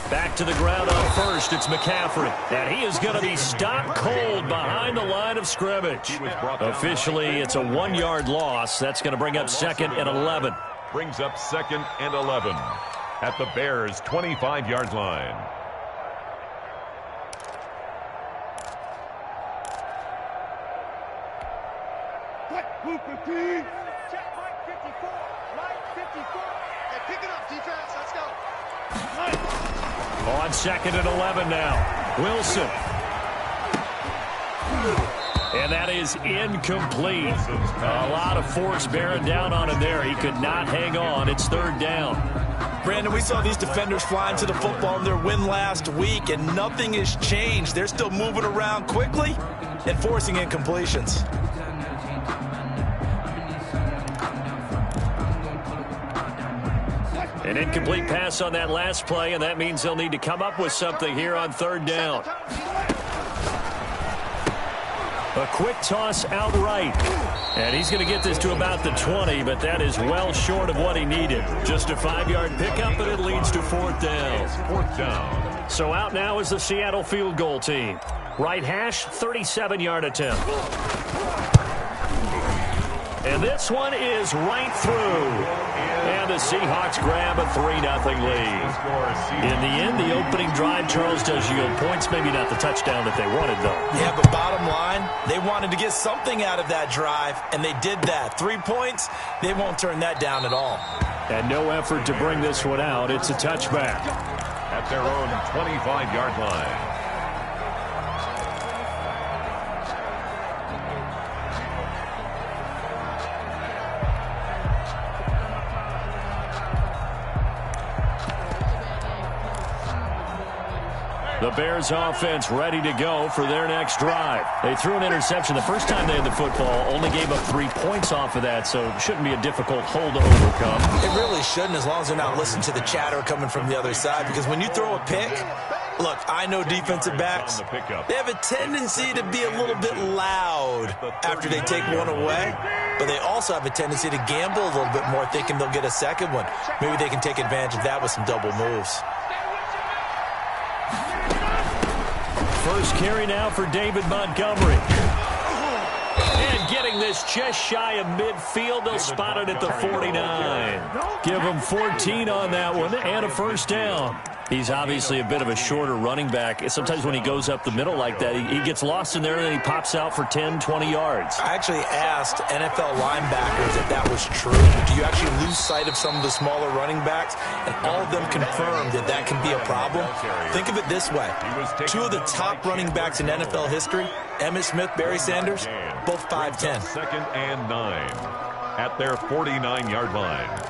Back to the ground on first. It's McCaffrey. And he is going to be stopped cold behind the line of scrimmage. Officially, it's a 1-yard loss. That's going to bring up 2nd and 11. Brings up 2nd and 11 at the Bears' 25-yard line. Check, Mike 54. Mike 54. Hey, pick it up, defense. Let's go. On 2nd and 11 now. Wilson. And that is incomplete. A lot of force bearing down on him there. He could not hang on. It's 3rd down. Brandon, we saw these defenders flying to the football in their win last week, and nothing has changed. They're still moving around quickly and forcing incompletions. An incomplete pass on that last play, and that means they'll need to come up with something here on 3rd down. A quick toss outright. And he's going to get this to about the 20, but that is well short of what he needed. Just a 5-yard pickup, and it leads to 4th down. 4th down. So out now is the Seattle field goal team. Right hash, 37-yard attempt. And this one is right through. And the Seahawks grab a 3-0 lead. In the end, the opening drive, Charles, does yield points. Maybe not the touchdown that they wanted, though. Yeah, but bottom line, they wanted to get something out of that drive, and they did that. 3 points, they won't turn that down at all. And no effort to bring this one out. It's a touchback. At their own 25-yard line. The Bears offense ready to go for their next drive. They threw an interception the first time they had the football, only gave up 3 points off of that, so it shouldn't be a difficult hole to overcome. It really shouldn't, as long as they're not listening to the chatter coming from the other side, because when you throw a pick, look, I know defensive backs, they have a tendency to be a little bit loud after they take one away, but they also have a tendency to gamble a little bit more, thinking they'll get a second one. Maybe they can take advantage of that with some double moves. First carry now for David Montgomery. And getting this just shy of midfield. They'll spot it at the 49. Give him 14 on that one and a 1st down. He's obviously a bit of a shorter running back. Sometimes when he goes up the middle like that, he gets lost in there and then he pops out for 10, 20 yards. I actually asked NFL linebackers if that was true. Do you actually lose sight of some of the smaller running backs? And all of them confirmed that that can be a problem. Think of it this way. 2 of the top running backs in NFL history, Emmitt Smith, Barry Sanders, both 5'10". 2nd and 9 at their 49-yard line.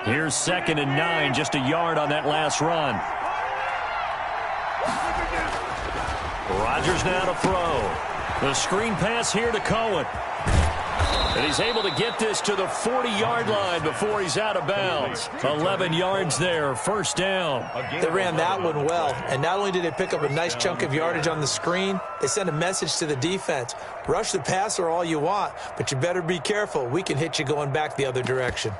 Here's 2nd and 9, just a yard on that last run. Rodgers now to throw. The screen pass here to Cohen. And he's able to get this to the 40-yard line before he's out of bounds. 11 yards there, 1st down. They ran that one well, and not only did they pick up a nice chunk of yardage on the screen, they sent a message to the defense. Rush the passer all you want, but you better be careful. We can hit you going back the other direction.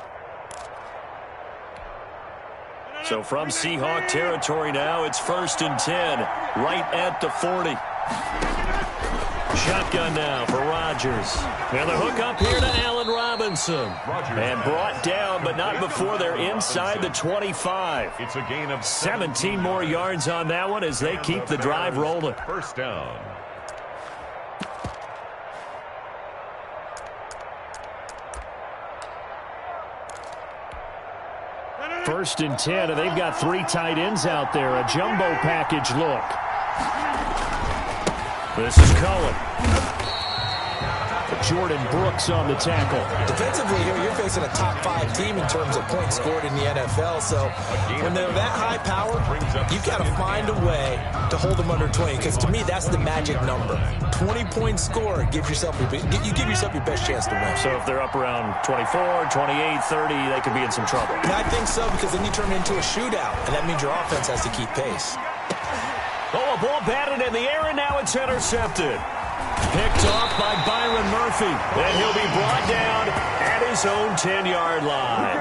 So from Seahawk territory now, it's 1st and 10, right at the 40. Shotgun now for Rodgers. And the hook up here to Allen Robinson. And brought down, but not before they're inside the 25. It's a gain of 17 more yards on that one as they keep the drive rolling. 1st down. First and 10, and they've got 3 tight ends out there. A jumbo package look. This is Cohen. Jordan Brooks on the tackle. Defensively here, you're facing a top 5 team in terms of points scored in the NFL. So when they're that high power, you've got to find a way to hold them under 20. Because to me, that's the magic number. 20-point score, you give yourself your best chance to win. So if they're up around 24, 28, 30, they could be in some trouble. And I think so, because then you turn it into a shootout, and that means your offense has to keep pace. Oh, a ball batted in the air, and now it's intercepted. Picked off by Byron Murphy. And he'll be brought down at his own 10-yard line.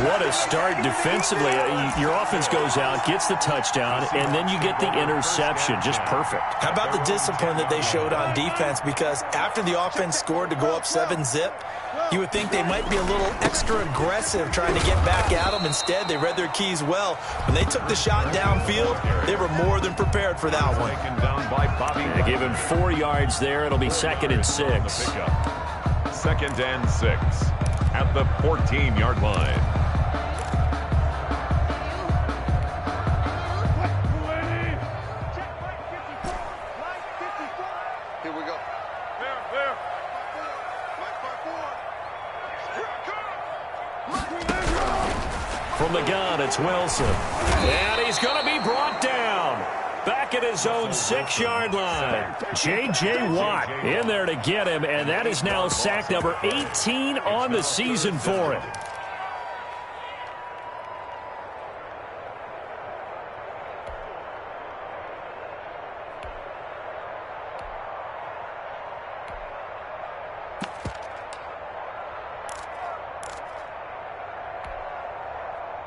What a start defensively. Your offense goes out, gets the touchdown, and then you get the interception. Just perfect. How about the discipline that they showed on defense? Because after the offense scored to go up 7-zip, you would think they might be a little extra aggressive trying to get back at them. Instead, they read their keys well. When they took the shot downfield, they were more than prepared for that one. They give him 4 yards there. It'll be 2nd and 6. 2nd and 6 at the 14-yard line. Here we go. There. From the gun, it's Wilson. And he's going to be brought down. Back at his own 6-yard line. J.J. Watt in there to get him, and that is now sack number 18 on the season for him.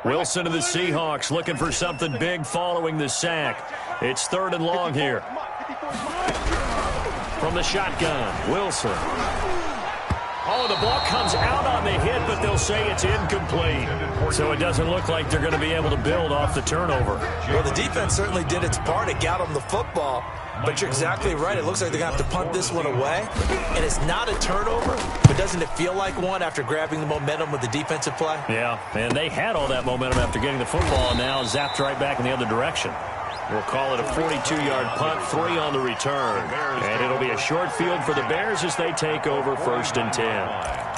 Wilson of the Seahawks looking for something big following the sack. It's 3rd and long here. From the shotgun, Wilson. Oh, the ball comes out on the hit, but they'll say it's incomplete. So it doesn't look like they're going to be able to build off the turnover. Well, the defense certainly did its part. It got them the football. But you're exactly right. It looks like they're going to have to punt this one away. And it's not a turnover, but doesn't it feel like one after grabbing the momentum with the defensive play? Yeah, and they had all that momentum after getting the football, and now zapped right back in the other direction. We'll call it a 42-yard punt, 3 on the return. And it'll be a short field for the Bears as they take over 1st and 10.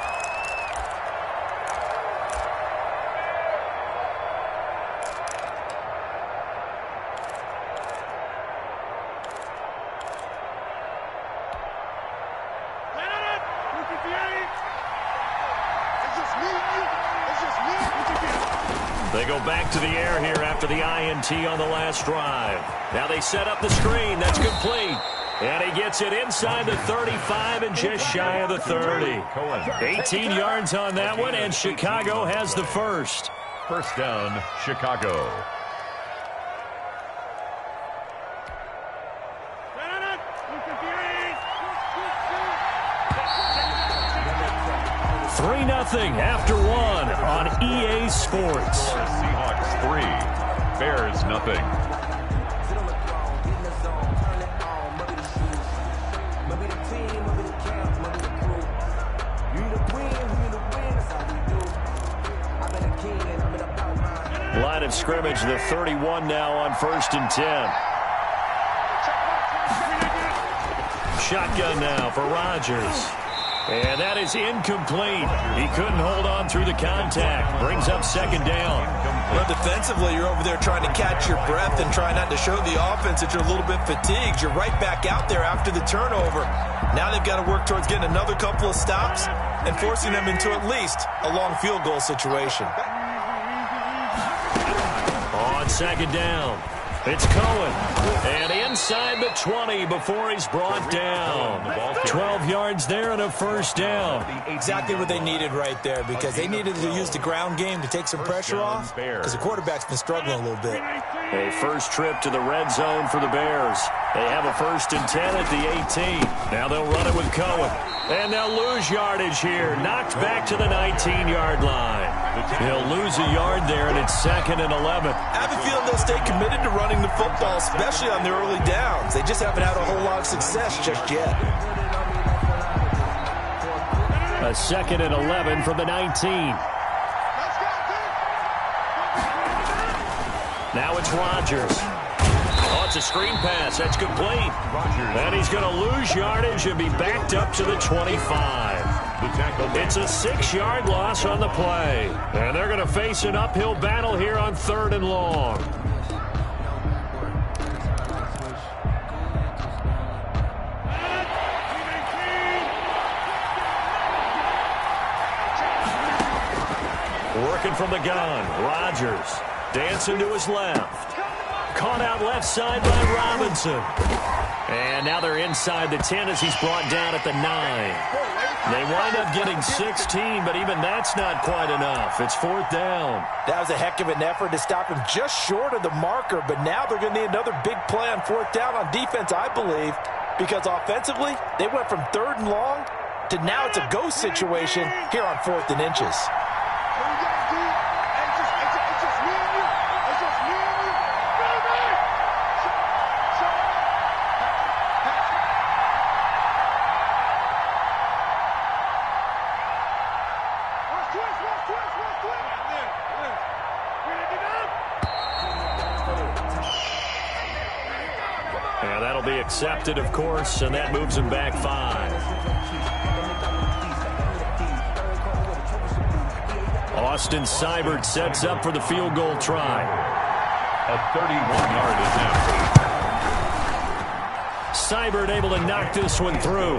They go back to the air here after the INT on the last drive. Now they set up the screen. That's complete. And he gets it inside the 35 and just shy of the 30. 18 yards on that one, and Chicago has the first. First down, Chicago. Three 0 after 1 on EA Sports. Seahawks 3, Bears 0. Line of scrimmage, the 31 now on 1st and 10. Shotgun now for Rodgers. And that is incomplete. He couldn't hold on through the contact. Brings up 2nd down. Well, defensively, you're over there trying to catch your breath and try not to show the offense that you're a little bit fatigued. You're right back out there after the turnover. Now they've got to work towards getting another couple of stops and forcing them into at least a long field goal situation. On 2nd down, it's Cohen. And inside the 20 before he's brought down. 12 yards there and a 1st down. Exactly what they needed right there, because they needed to use the ground game to take some pressure off, because the quarterback's been struggling a little bit. A first trip to the red zone for the Bears. They have a 1st and 10 at the 18. Now they'll run it with Cohen. And they'll lose yardage here. Knocked back to the 19-yard line. They'll lose a yard there, and it's 2nd and 11. I have a feeling they'll stay committed to running the football, especially on their early downs. They just haven't had a whole lot of success just yet. A 2nd and 11 from the 19. Now it's Rodgers. Oh, it's a screen pass. That's complete. And he's going to lose yardage and be backed up to the 25. It's a 6-yard loss on the play. And they're going to face an uphill battle here on 3rd and long. Working from the gun, Rodgers dancing to his left. Caught out left side by Robinson. And now they're inside the 10 as he's brought down at the 9. They wind up getting 16, but even that's not quite enough. It's 4th down. That was a heck of an effort to stop him just short of the marker, but now they're going to need another big play on 4th down on defense, I believe, because offensively, they went from 3rd and long to now it's a go situation here on 4th and inches. And that'll be accepted, of course, and that moves him back 5. Austin Seibert sets up for the field goal try. A 31-yard attempt. Seibert able to knock this one through.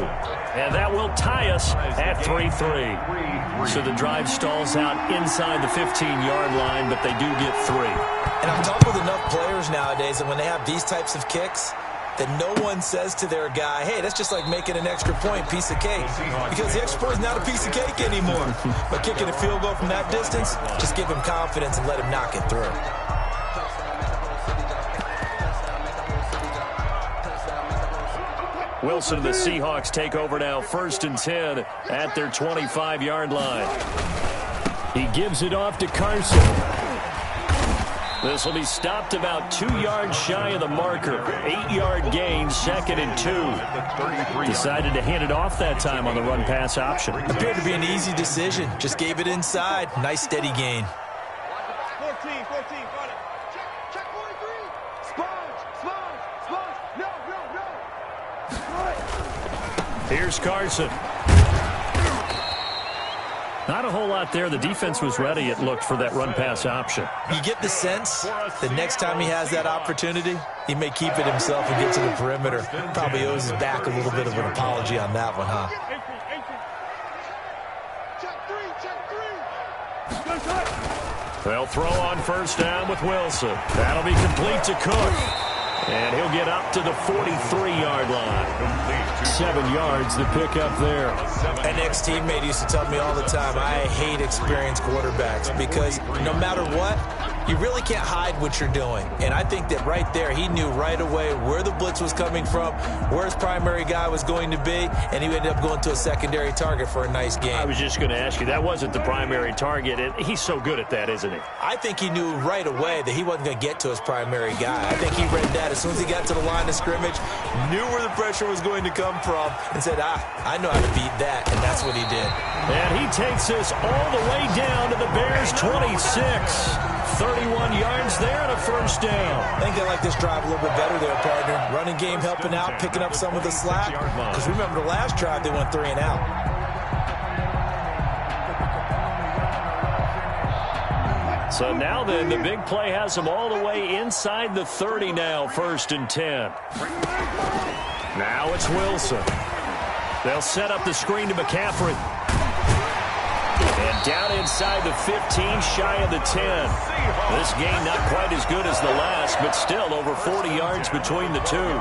And that will tie us at 3-3. So the drive stalls out inside the 15-yard line, but they do get 3. And I'm talking with enough players nowadays that when they have these types of kicks, that no one says to their guy, hey, that's just like making an extra point, piece of cake. Because the extra point is not a piece of cake anymore. But kicking a field goal from that distance, just give him confidence and let him knock it through. Wilson and the Seahawks take over now, 1st and 10 at their 25-yard line. He gives it off to Carson. This will be stopped about 2 yards shy of the marker. 8-yard gain, 2nd and 2. Decided to hand it off that time on the run-pass option. Appeared to be an easy decision. Just gave it inside. Nice steady gain. 14, got it. Check 43. Sponge. No. Here's Carson. Not a whole lot there. The defense was ready, it looked, for that run-pass option. You get the sense that next time he has that opportunity, he may keep it himself and get to the perimeter. Probably owes his back a little bit of an apology on that one, huh? They'll throw on 1st down with Wilson. That'll be complete to Cook. And he'll get up to the 43-yard line. 7 yards to pick up there. An ex-teammate used to tell me all the time, I hate experienced quarterbacks because no matter what, you really can't hide what you're doing. And I think that right there, he knew right away where the blitz was coming from, where his primary guy was going to be, and he ended up going to a secondary target for a nice game. I was just going to ask you, that wasn't the primary target, and he's so good at that, isn't he? I think he knew right away that he wasn't going to get to his primary guy. I think he read that as soon as he got to the line of scrimmage, knew where the pressure was going to come from, and said, I know how to beat that, and that's what he did. And he takes us all the way down to the Bears' 26. 31 yards there and a 1st down. I think they like this drive a little bit better there, partner. Running game helping out, picking up some of the slack. Because remember the last drive, they went 3 and out. So now then, the big play has them all the way inside the 30 now, 1st and 10. Now it's Wilson. They'll set up the screen to McCaffrey. And down inside the 15, shy of the 10. This game not quite as good as the last, but still over 40 yards between the two.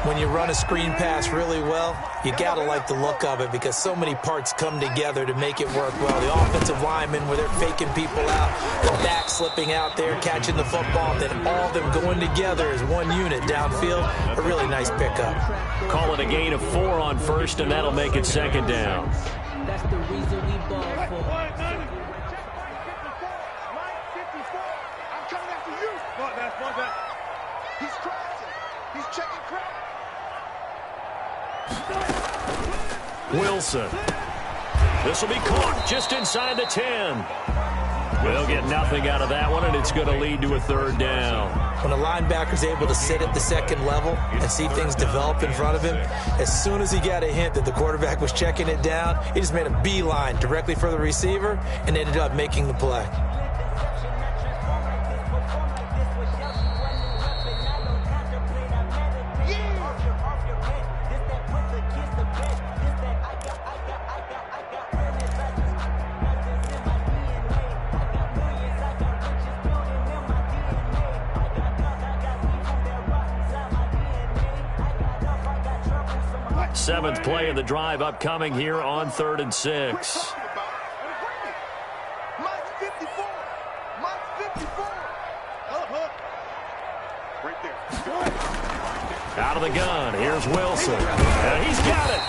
When you run a screen pass really well, you got to like the look of it because so many parts come together to make it work well. The offensive linemen, where they're faking people out, the back slipping out there, catching the football, and then all of them going together as one unit downfield. A really nice pickup. Call it a gain of 4 on 1st, and that'll make it 2nd down. That's the reason we ball for. Line 54. I'm coming after you. One back. He's crossing. He's checking crowd. Wilson. This will be caught just inside the 10. We'll get nothing out of that one, and it's going to lead to a 3rd down. When a linebacker's able to sit at the 2nd level and see things develop in front of him, as soon as he got a hint that the quarterback was checking it down, he just made a beeline directly for the receiver and ended up making the play. 7th play of the drive upcoming here on 3rd and 6. Mine's 54. Mine's 54. Right there. Out of the gun, here's Wilson. And he's got it.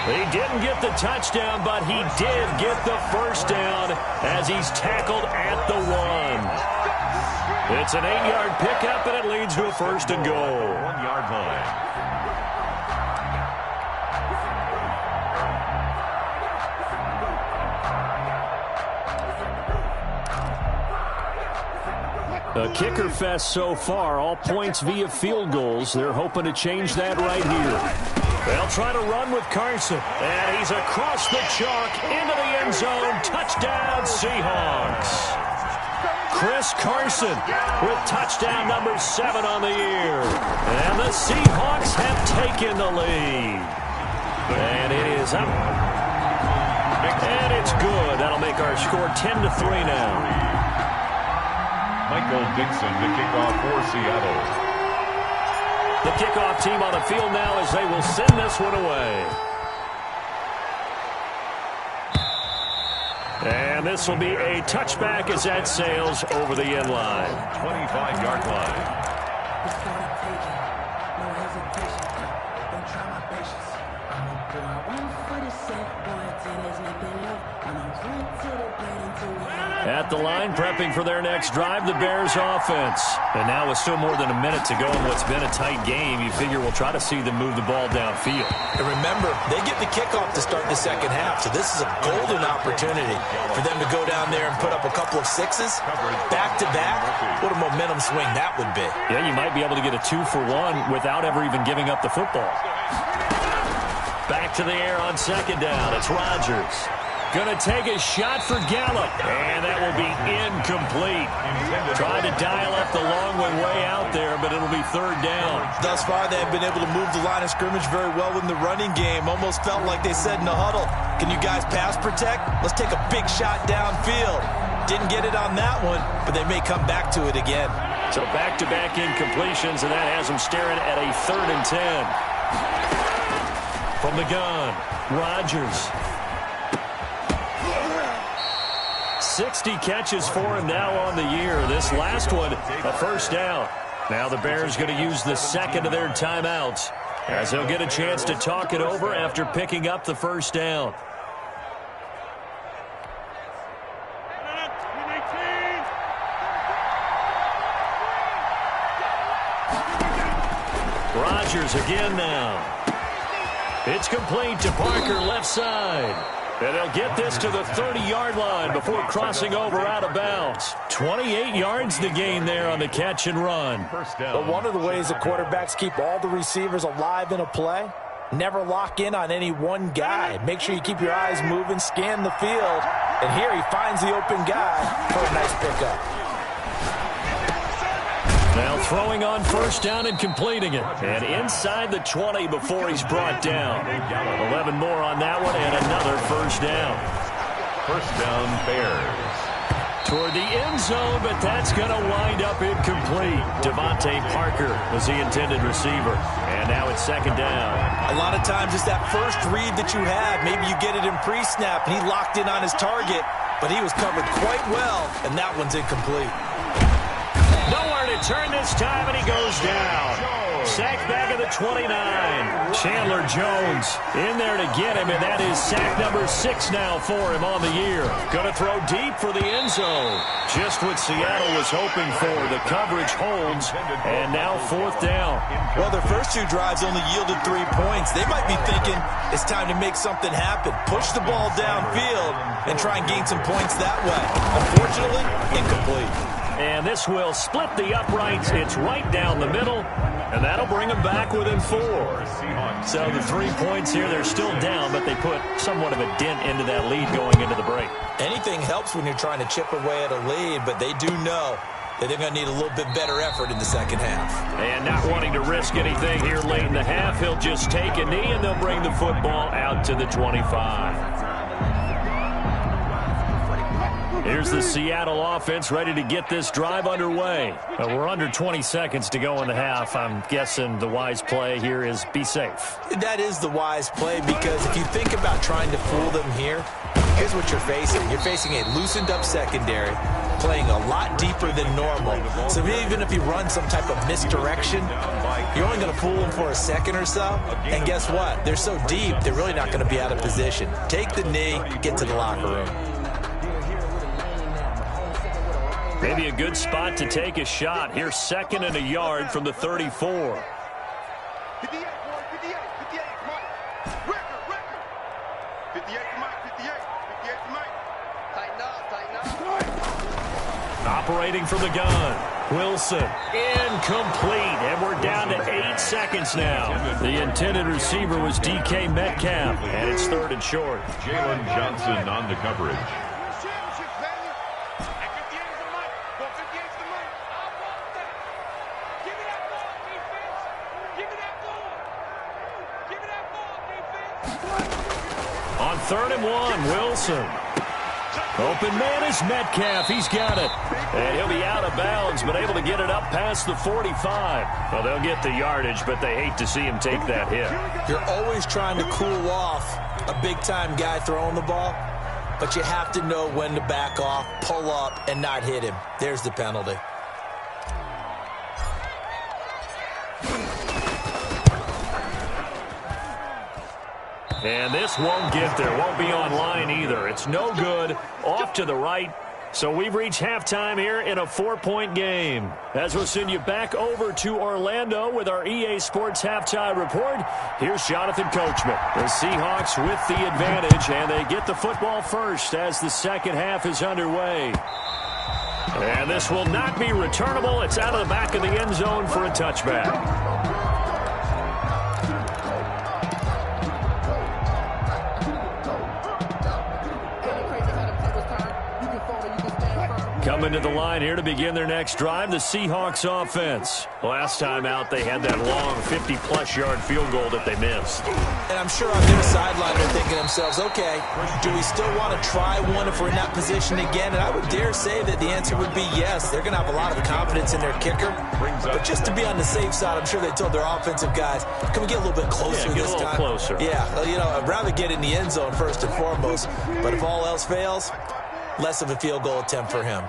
He didn't get the touchdown, but he did get the first down as he's tackled at the 1. It's an 8-yard pickup, and it leads to a 1st and goal. 1-yard line. A kicker fest so far, all points via field goals. They're hoping to change that right here. They'll try to run with Carson, and he's across the chalk into the end zone. Touchdown, Seahawks. Chris Carson with touchdown number 7 on the year. And the Seahawks have taken the lead. And it is up. And it's good. That'll make our score 10-3 now. Michael Dixon to kick off for Seattle. The kickoff team on the field now as they will send this one away. And this will be a touchback as that sails over the end line. 25-yard line. At the line, prepping for their next drive, the Bears offense. And now with still more than a minute to go in what's been a tight game, you figure we'll try to see them move the ball downfield. And remember, they get the kickoff to start the second half, so this is a golden opportunity for them to go down there and put up a couple of 6s back-to-back. What a momentum swing that would be. Yeah, you might be able to get a 2-for-1 without ever even giving up the football. Back to the air on 2nd down. It's Rodgers. Going to take a shot for Gallup, and that will be incomplete. Trying to dial up the long way out there, but it'll be 3rd down. Thus far, they have been able to move the line of scrimmage very well in the running game. Almost felt like they said in the huddle, can you guys pass protect? Let's take a big shot downfield. Didn't get it on that one, but they may come back to it again. So back-to-back incompletions, and that has them staring at a 3rd and 10. From the gun, Rodgers. 60 catches for him now on the year. This last one, a 1st down. Now the Bears going to use the 2nd of their timeouts as they'll get a chance to talk it over after picking up the 1st down. Rodgers again now. It's complete to Parker, left side. And they'll get this to the 30-yard line before crossing over out of bounds. 28 yards to gain there on the catch and run. But one of the ways that quarterbacks keep all the receivers alive in a play, never lock in on any one guy. Make sure you keep your eyes moving, scan the field. And here he finds the open guy for a nice pickup. Now throwing on 1st down and completing it. And inside the 20 before he's brought down. 11 more on that one and another 1st down. 1st down, Bears. Toward the end zone, but that's going to wind up incomplete. Devontae Parker was the intended receiver. And now it's 2nd down. A lot of times it's that first read that you have. Maybe you get it in pre-snap and he locked in on his target, but he was covered quite well, and that one's incomplete. Nowhere to turn this time, and he goes down. Sacked back at the 29. Chandler Jones in there to get him, and that is sack number 6 now for him on the year. Going to throw deep for the end zone. Just what Seattle was hoping for. The coverage holds, and now 4th down. Well, their first 2 drives only yielded 3 points. They might be thinking it's time to make something happen. Push the ball downfield and try and gain some points that way. Unfortunately, incomplete. And this will split the uprights. It's right down the middle, and that'll bring them back within 4. So the 3 points here, they're still down, but they put somewhat of a dent into that lead going into the break. Anything helps when you're trying to chip away at a lead, but they do know that they're going to need a little bit better effort in the second half. And not wanting to risk anything here late in the half, he'll just take a knee, and they'll bring the football out to the 25. Here's the Seattle offense ready to get this drive underway. We're under 20 seconds to go in the half. I'm guessing the wise play here is be safe. That is the wise play, because if you think about trying to fool them here, here's what you're facing. You're facing a loosened up secondary, playing a lot deeper than normal. So even if you run some type of misdirection, you're only going to fool them for a second or so. And guess what? They're so deep, they're really not going to be out of position. Take the knee, get to the locker room. Maybe a good spot to take a shot. Here's 2nd and a yard from the 34. 58, boy, 58, 58, Mike. Record. 58 to Mike, 58 to Mike. Tighten up. Operating from the gun. Wilson, incomplete, and we're down to 8 seconds now. The intended receiver was DK Metcalf, and it's 3rd and short. Jalen Johnson on the coverage. On 3rd and 1, Wilson. Open man is Metcalf. He's got it. And he'll be out of bounds, but able to get it up past the 45. Well, they'll get the yardage, but they hate to see him take that hit. You're always trying to cool off a big-time guy throwing the ball, but you have to know when to back off, pull up, and not hit him. There's the penalty. And this won't get there. Won't be online either. It's no good. Off to the right. So we've reached halftime here in a 4-point game. As we'll send you back over to Orlando with our EA Sports Halftime Report, here's Jonathan Coachman. The Seahawks with the advantage, and they get the football first as the second half is underway. And this will not be returnable. It's out of the back of the end zone for a touchback. Coming to the line here to begin their next drive, the Seahawks offense. Last time out, they had that long 50-plus yard field goal that they missed. And I'm sure on their sideline they're thinking to themselves, okay, do we still want to try one if we're in that position again? And I would dare say that the answer would be yes. They're going to have a lot of confidence in their kicker. But just to be on the safe side, I'm sure they told their offensive guys, can we get a little bit closer this time? Closer. Yeah, you know, I'd rather get in the end zone first and foremost. But if all else fails, less of a field goal attempt for him.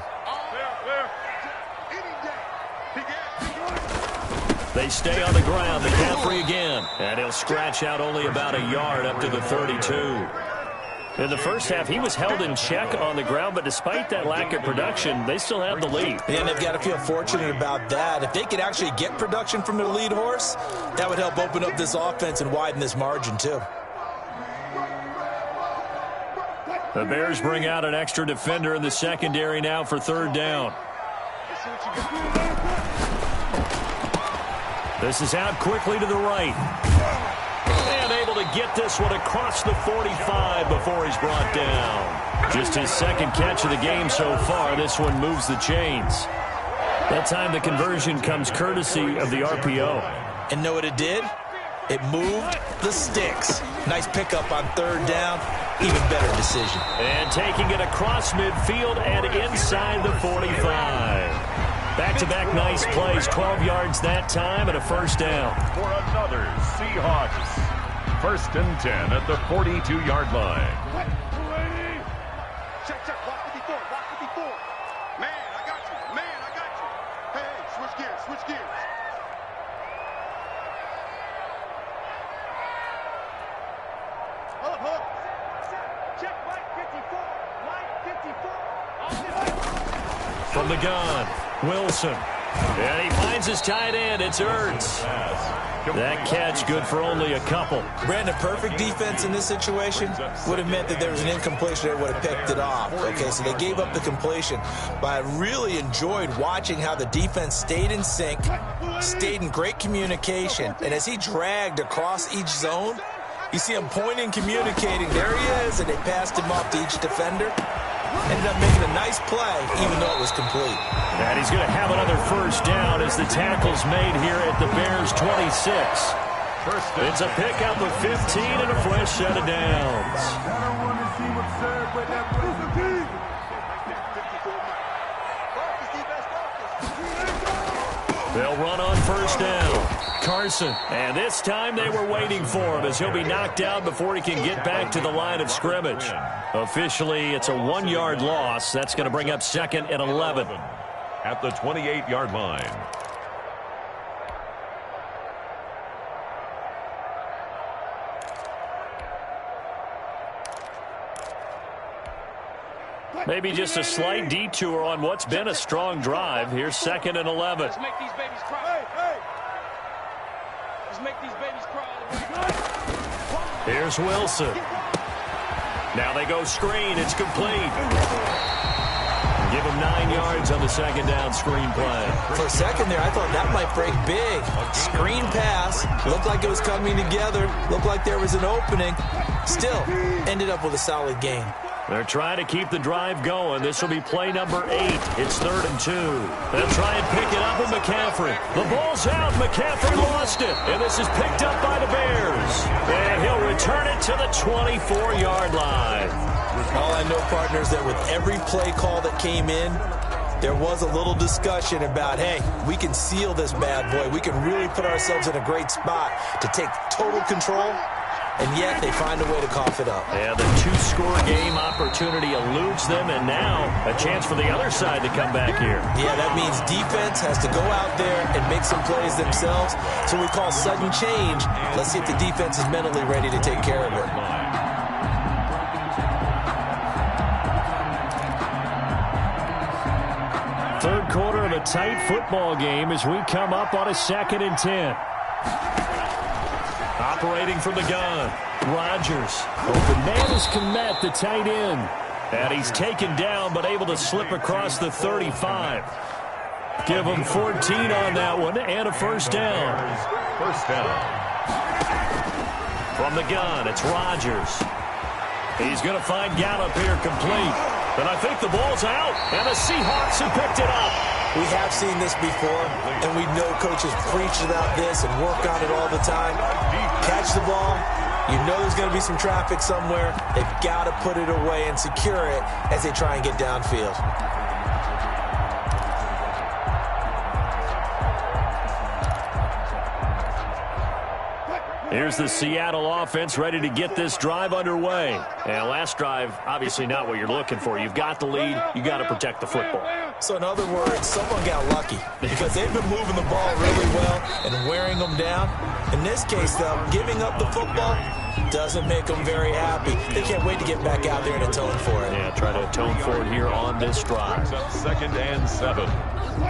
They stay on the ground. McCaffrey again. And he'll scratch out only about a yard up to the 32. In the first half, he was held in check on the ground, but despite that lack of production, they still have the lead. And they've got to feel fortunate about that. If they could actually get production from their lead horse, that would help open up this offense and widen this margin, too. The Bears bring out an extra defender in the secondary now for 3rd down. This is out quickly to the right. And able to get this one across the 45 before he's brought down. Just his 2nd catch of the game so far. This one moves the chains. That time the conversion comes courtesy of the RPO. And know what it did? It moved the sticks. Nice pickup on 3rd down. Even better decision. And taking it across midfield and inside the 45. Back-to-back nice plays, 12 yards that time and a 1st down. For another Seahawks. 1st and 10 at the 42-yard line. Check, block 54, block 54. Man, I got you. Hey, switch gears. Hold up. Check, Mike 54. From the gun, Wilson. And he finds his tight end. It's Ertz. That catch good for only a couple. Brandon, perfect defense in this situation would have meant that there was an incompletion. They would have picked it off. Okay, so they gave up the completion. But I really enjoyed watching how the defense stayed in sync, stayed in great communication. And as he dragged across each zone, you see him pointing, communicating. There he is, and they passed him off to each defender. Ended up making a nice play, even though it was complete. And he's going to have another 1st down as the tackle's made here at the Bears' 26. It's a pickup of 15 and a fresh set of downs. They'll run on first down. Carson. And this time they were waiting for him as he'll be knocked down before he can get back to the line of scrimmage. Officially, it's a 1-yard loss. That's going to bring up 2nd and 11. At the 28-yard line. Maybe just a slight detour on what's been a strong drive. Here's 2nd and 11. Let's make these babies cry. Hey. Let's make these babies cry. Here's Wilson. Now they go screen. It's complete. Give him 9 yards on the 2nd down screen play. For a second there, I thought that might break big. Screen pass. Looked like it was coming together. Looked like there was an opening. Still, ended up with a solid gain. They're trying to keep the drive going. This will be play number 8. It's 3rd and 2. They'll try and pick it up with McCaffrey. The ball's out. McCaffrey lost it. And this is picked up by the Bears. And he'll return it to the 24-yard line. All I know, partners, that with every play call that came in, there was a little discussion about, hey, we can seal this bad boy. We can really put ourselves in a great spot to take total control. And yet they find a way to cough it up. Yeah, the 2-score game opportunity eludes them, and now a chance for the other side to come back here. Yeah, that means defense has to go out there and make some plays themselves. So we call sudden change. Let's see if the defense is mentally ready to take care of it. Third quarter of a tight football game as we come up on a 2nd and 10. Operating from the gun, Rodgers. Open man is Kmet, the tight end. And he's taken down but able to slip across the 35. Give him 14 on that one and a first down. First down. From the gun, it's Rodgers. He's going to find Gallup here complete. And I think the ball's out, and the Seahawks have picked it up. We have seen this before, and we know coaches preach about this and work on it all the time. Catch the ball. You know there's going to be some traffic somewhere. They've got to put it away and secure it as they try and get downfield. Here's the Seattle offense ready to get this drive underway. And last drive, obviously not what you're looking for. You've got the lead. You got to protect the football. So in other words, someone got lucky because they've been moving the ball really well and wearing them down. In this case, though, giving up the football doesn't make them very happy. They can't wait to get back out there and atone for it. Yeah, try to atone for it here on this drive. 2nd and 7.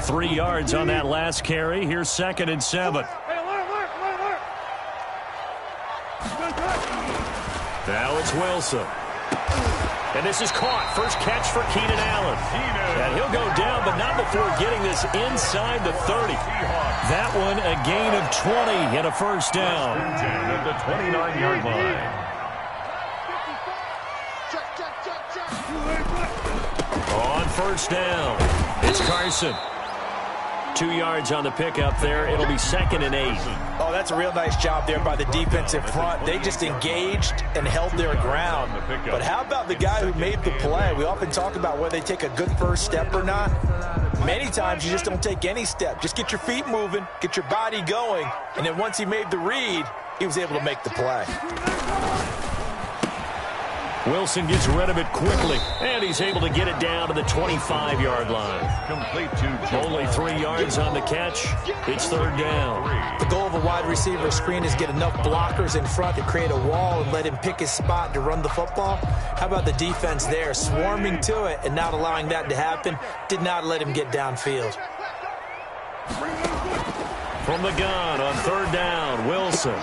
3 yards on that last carry. Here's 2nd and 7. Now it's Wilson. And this is caught. First catch for Keenan Allen. And he'll go down, but not before getting this inside the 30. That one a gain of 20 and a first down. At the 29-yard line. On first down, it's Carson. 2 yards on the pickup there. It'll be 2nd and 8. Oh, that's a real nice job there by the defensive front. They just engaged and held their ground. But how about the guy who made the play? We often talk about whether they take a good first step or not. Many times you just don't take any step. Just get your feet moving, get your body going, and then once he made the read, he was able to make the play. Wilson gets rid of it quickly, and he's able to get it down to the 25-yard line. Complete to Only 3 yards on the catch. It's 3rd down. The goal of a wide receiver screen is get enough blockers in front to create a wall and let him pick his spot to run the football. How about the defense there, swarming to it and not allowing that to happen? Did not let him get downfield. From the gun on 3rd down, Wilson.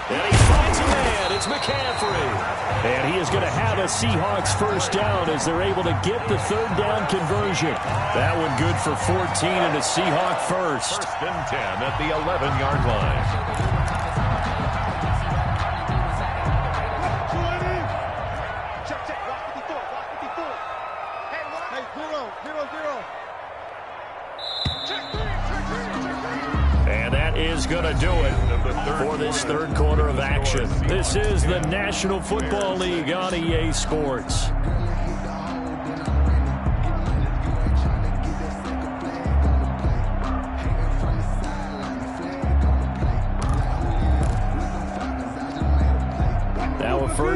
And he finds a man. It's McCaffrey. And he is going to have a Seahawks first down as they're able to get the 3rd down conversion. That one good for 14 and a Seahawk first. 1st and 10 at the 11-yard line. Check. Block 54. Hey, 0. Check 3. And that is going to do it for this 3rd quarter of action. This is the National Football League on EA Sports.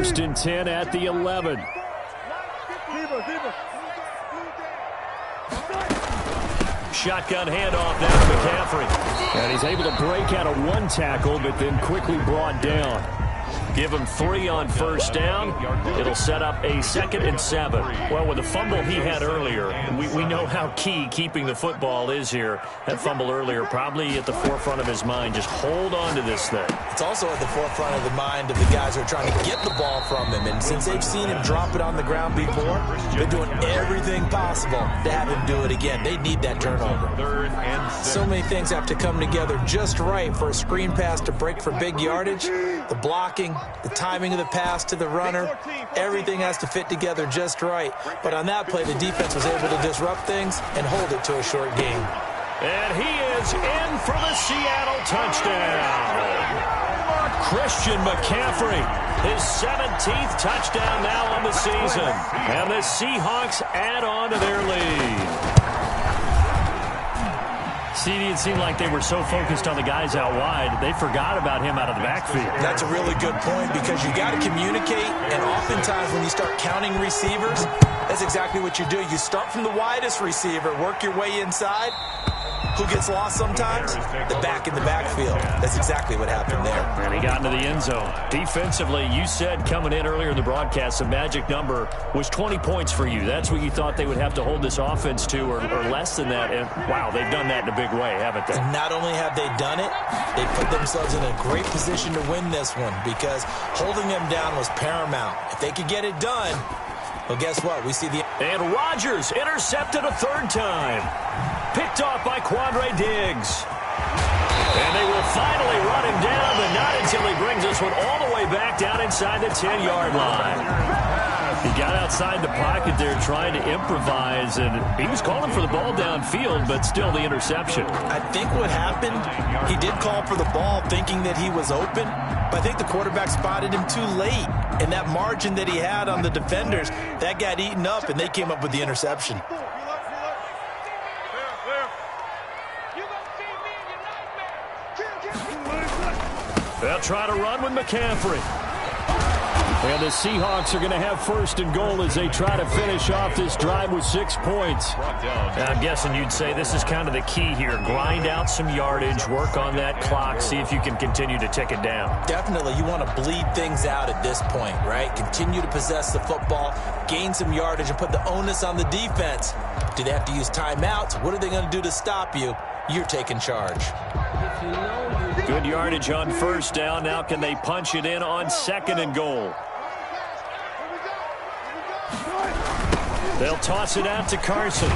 First and 10 at the 11. Shotgun handoff down to McCaffrey. And he's able to break out of one tackle, but then quickly brought down. Give him 3 on first down. It'll set up a 2nd and 7. Well, with the fumble he had earlier, we know how key keeping the football is here. That fumble earlier probably at the forefront of his mind. Just hold on to this thing. It's also at the forefront of the mind of the guys who are trying to get the ball from him. And since they've seen him drop it on the ground before, they're doing everything possible to have him do it again. They need that turnover. So many things have to come together just right for a screen pass to break for big yardage. The blocking, the timing of the pass to the runner, everything has to fit together just right. But on that play, the defense was able to disrupt things and hold it to a short game. And he is in for the Seattle touchdown. Christian McCaffrey, his 17th touchdown now on the season. And the Seahawks add on to their lead. CD, it seemed like they were so focused on the guys out wide, they forgot about him out of the backfield. That's a really good point because you got to communicate, and oftentimes when you start counting receivers, that's exactly what you do. You start from the widest receiver, work your way inside. Who gets lost sometimes? The back in the backfield. That's exactly what happened there. And he got into the end zone. Defensively, you said coming in earlier in the broadcast, the magic number was 20 points for you. That's what you thought they would have to hold this offense to, or less than that. And, wow, they've done that in a big way, haven't they? And not only have they done it, they put themselves in a great position to win this one because holding them down was paramount. If they could get it done, well, guess what? We see the... And Rodgers intercepted a 3rd time. Picked off by Quandre Diggs. And they will finally run him down, but not until he brings this one all the way back down inside the 10-yard line. He got outside the pocket there trying to improvise, and he was calling for the ball downfield, but still the interception. I think what happened, he did call for the ball thinking that he was open, but I think the quarterback spotted him too late. And that margin that he had on the defenders, that got eaten up, and they came up with the interception. They'll try to run with McCaffrey. And the Seahawks are going to have 1st and goal as they try to finish off this drive with 6 points. And I'm guessing you'd say this is kind of the key here. Grind out some yardage, work on that clock, see if you can continue to tick it down. Definitely. You want to bleed things out at this point, right? Continue to possess the football, gain some yardage, and put the onus on the defense. Do they have to use timeouts? What are they going to do to stop you? You're taking charge. Good yardage on 1st down. Now can they punch it in on 2nd and goal? They'll toss it out to Carson.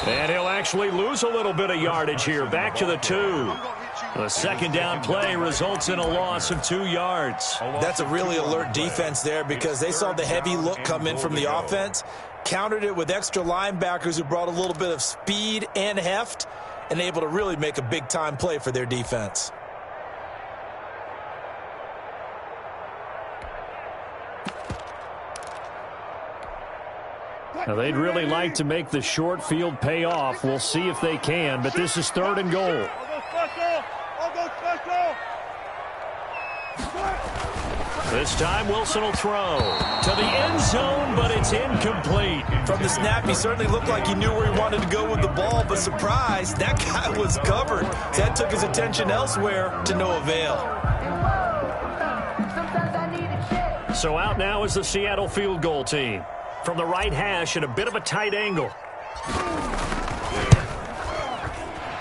And he'll actually lose a little bit of yardage here. Back to the 2. The 2nd down play results in a loss of 2 yards. That's a really alert defense there because they saw the heavy look come in from the offense, countered it with extra linebackers who brought a little bit of speed and heft, and able to really make a big-time play for their defense. Now, they'd really like to make the short field pay off. We'll see if they can, but this is 3rd and goal. This time, Wilson will throw to the end zone, but it's incomplete. From the snap, he certainly looked like he knew where he wanted to go with the ball, but surprise, that guy was covered. That took his attention elsewhere to no avail. So out now is the Seattle field goal team. From the right hash at a bit of a tight angle.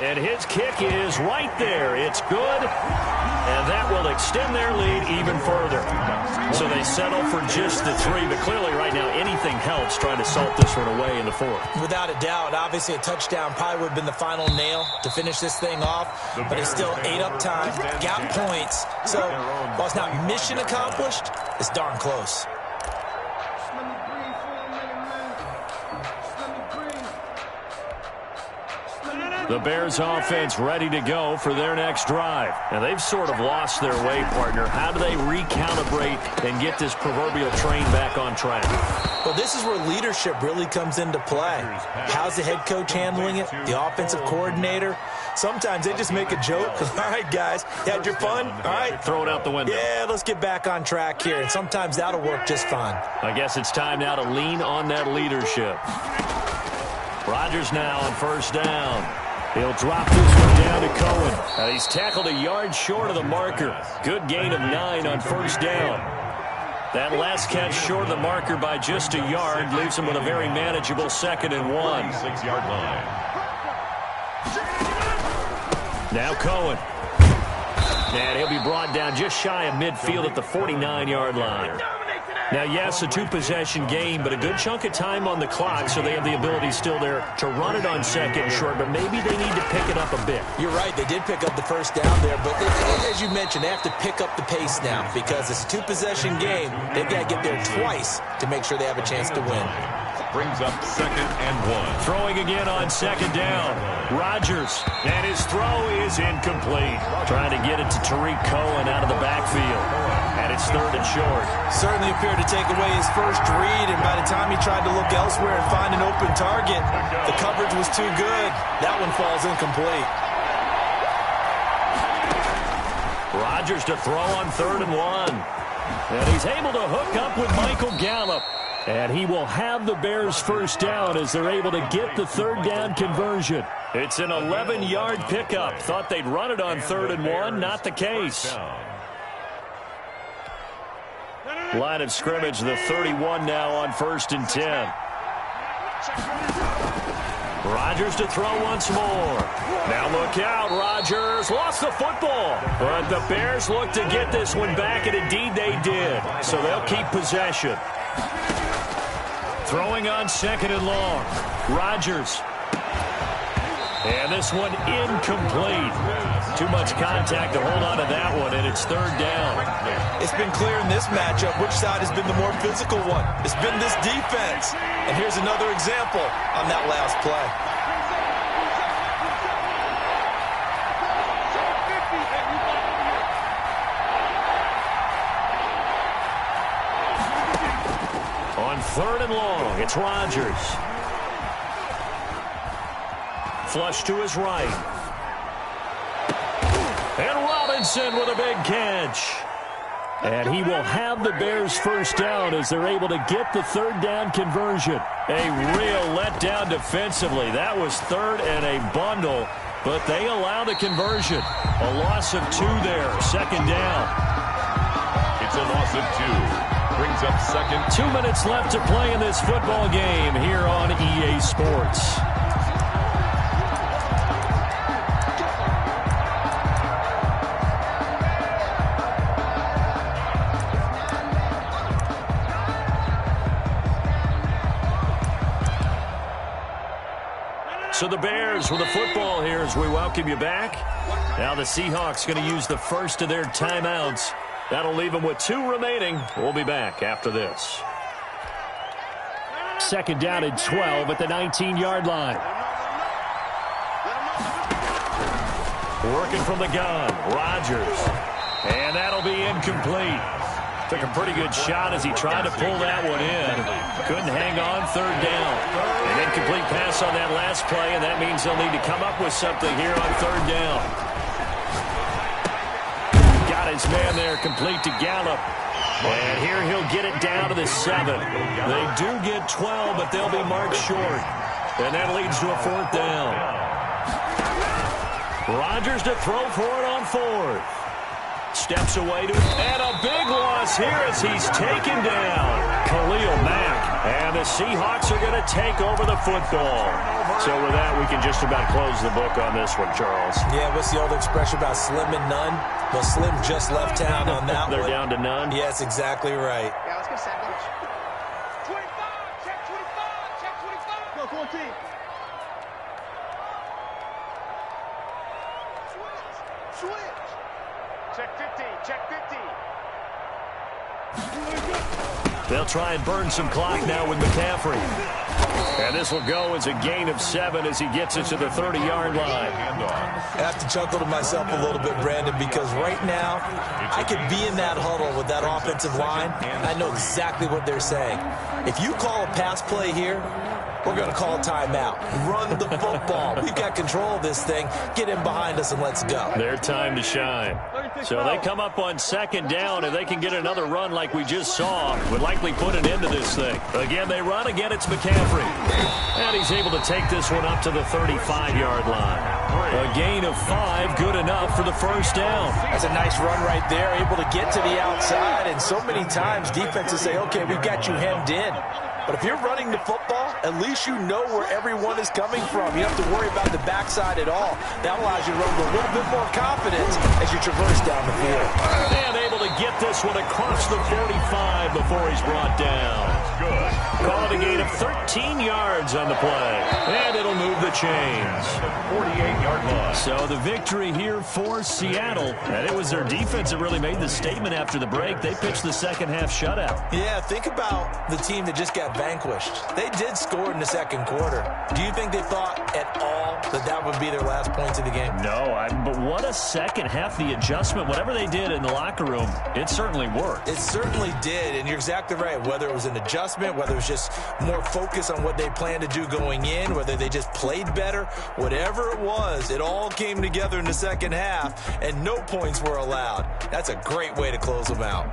And his kick is right there. It's good. And that will extend their lead even further. So they settle for just the 3, but clearly right now anything helps trying to salt this one away in the 4th. Without a doubt, obviously a touchdown probably would have been the final nail to finish this thing off, but it's still ate up time, got points. So while it's not mission accomplished, it's darn close. The Bears offense ready to go for their next drive. And they've sort of lost their way, partner. How do they recalibrate and get this proverbial train back on track? Well, this is where leadership really comes into play. How's the head coach handling it? The offensive coordinator? Sometimes they just make a joke. All right, guys, you had your fun? All right. Throw it out the window. Yeah, let's get back on track here. And sometimes that'll work just fine. I guess it's time now to lean on that leadership. Rodgers now on first down. He'll drop this one down to Cohen. He's tackled a yard short of the marker. Good gain of 9 on first down. That last catch short of the marker by just a yard leaves him with a very manageable 2nd and 1. 6-yard line. Now Cohen. And he'll be brought down just shy of midfield at the 49-yard line. Now, yes, a 2-possession game, but a good chunk of time on the clock, so they have the ability still there to run it on 2nd and short, but maybe they need to pick it up a bit. You're right. They did pick up the first down there, but as you mentioned, they have to pick up the pace now because it's a 2-possession game. They've got to get there twice to make sure they have a chance to win. Brings up 2nd and 1. Throwing again on 2nd down. Rodgers, and his throw is incomplete. Trying to get it to Tariq Cohen out of the backfield. And it's 3rd and short. Certainly appeared to take away his first read, and by the time he tried to look elsewhere and find an open target, the coverage was too good. That one falls incomplete. Rodgers to throw on 3rd and 1. And he's able to hook up with Michael Gallup. And he will have the Bears first down as they're able to get the 3rd down conversion. It's an 11-yard pickup. Thought they'd run it on 3rd and 1. Not the case. Line of scrimmage, the 31 now on 1st and 10. Rodgers to throw once more. Now look out, Rodgers lost the football. But the Bears look to get this one back, and indeed they did. So they'll keep possession. Throwing on 2nd and long. Rodgers. And this one incomplete. Too much contact to hold on to that one, and it's 3rd down. It's been clear in this matchup which side has been the more physical one. It's been this defense. And here's another example on that last play. On 3rd and long, it's Rodgers. Flush to his right. And Robinson with a big catch. And he will have the Bears first down as they're able to get the 3rd down conversion. A real letdown defensively. That was 3rd and a bundle, but they allow the conversion. A loss of 2 there, 2nd down. It's a loss of 2. Brings up 2nd. 2 minutes left to play in this football game here on EA Sports. So the Bears with the football here as we welcome you back. Now the Seahawks going to use the first of their timeouts. That'll leave them with 2 remaining. We'll be back after this. 2nd down and 12 at the 19-yard line. Working from the gun, Rodgers. And that'll be incomplete. Took a pretty good shot as he tried to pull that one in. Couldn't hang on, 3rd down. An incomplete pass on that last play, and that means they'll need to come up with something here on 3rd down. Got his man there, complete to Gallup. And here he'll get it down to the 7. They do get 12, but they'll be marked short. And that leads to a 4th down. Rodgers to throw for it on 4th. Steps away to, and a big loss here as he's taken down. Khalil Mack. And the Seahawks are going to take over the football. So with that, we can just about close the book on this one, Charles. Yeah, what's the old expression about slim and none? Well, Slim just left town on that They're one. down to none? Yes, exactly right. Yeah, let's get sandwich. 25, check 25, check 25. Go, 14. Switch. Check 50, check 50. They'll try and burn some clock now with McCaffrey. And this will go as a gain of 7 as he gets it to the 30-yard line. I have to chuckle to myself a little bit, Brandon, because right now I could be in that huddle with that offensive line. I know exactly what they're saying. If you call a pass play here, we're going to call a timeout. Run the football. We've got control of this thing. Get in behind us and let's go. Their time to shine. So they come up on second down, and they can get another run like we just saw. Would likely put an end to this thing. Again, they run. Again, it's McCaffrey. And he's able to take this one up to the 35-yard line. A gain of 5, good enough for the first down. That's a nice run right there, able to get to the outside. And so many times defenses say, okay, we've got you hemmed in. But if you're running the football, at least you know where everyone is coming from. You don't have to worry about the backside at all. That allows you to run with a little bit more confidence as you traverse down the field. And able to get this one across the 45 before he's brought down. Good. Call it a gain of 13 yards on the play. And it'll move the chains. 48-yard line. So the victory here for Seattle. And it was their defense that really made the statement after the break. They pitched the second-half shutout. Yeah, think about the team that just got vanquished. They did score in the second quarter. Do you think they thought at all that that would be their last points of the game? No, but what a second half. The adjustment, whatever they did in the locker room, it certainly worked. It certainly did, and you're exactly right. Whether it was an adjustment, whether it was just more focus on what they planned to do going in, whether they just played better, whatever it was, it all came together in the second half, and no points were allowed. That's a great way to close them out.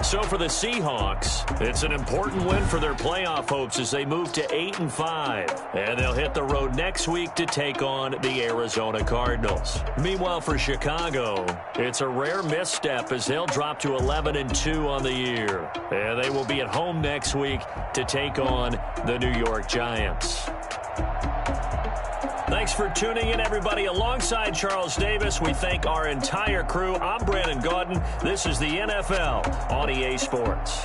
So for the Seahawks, it's an important win for their playoff hopes as they move to 8-5. And they'll hit the road next week to take on the Arizona Cardinals. Meanwhile, for Chicago, it's a rare misstep as they'll drop to 11-2 on the year. And they will be at home next week to take on the New York Giants. Thanks for tuning in, everybody. Alongside Charles Davis, we thank our entire crew. I'm Brandon Gaudin. This is the NFL on EA Sports.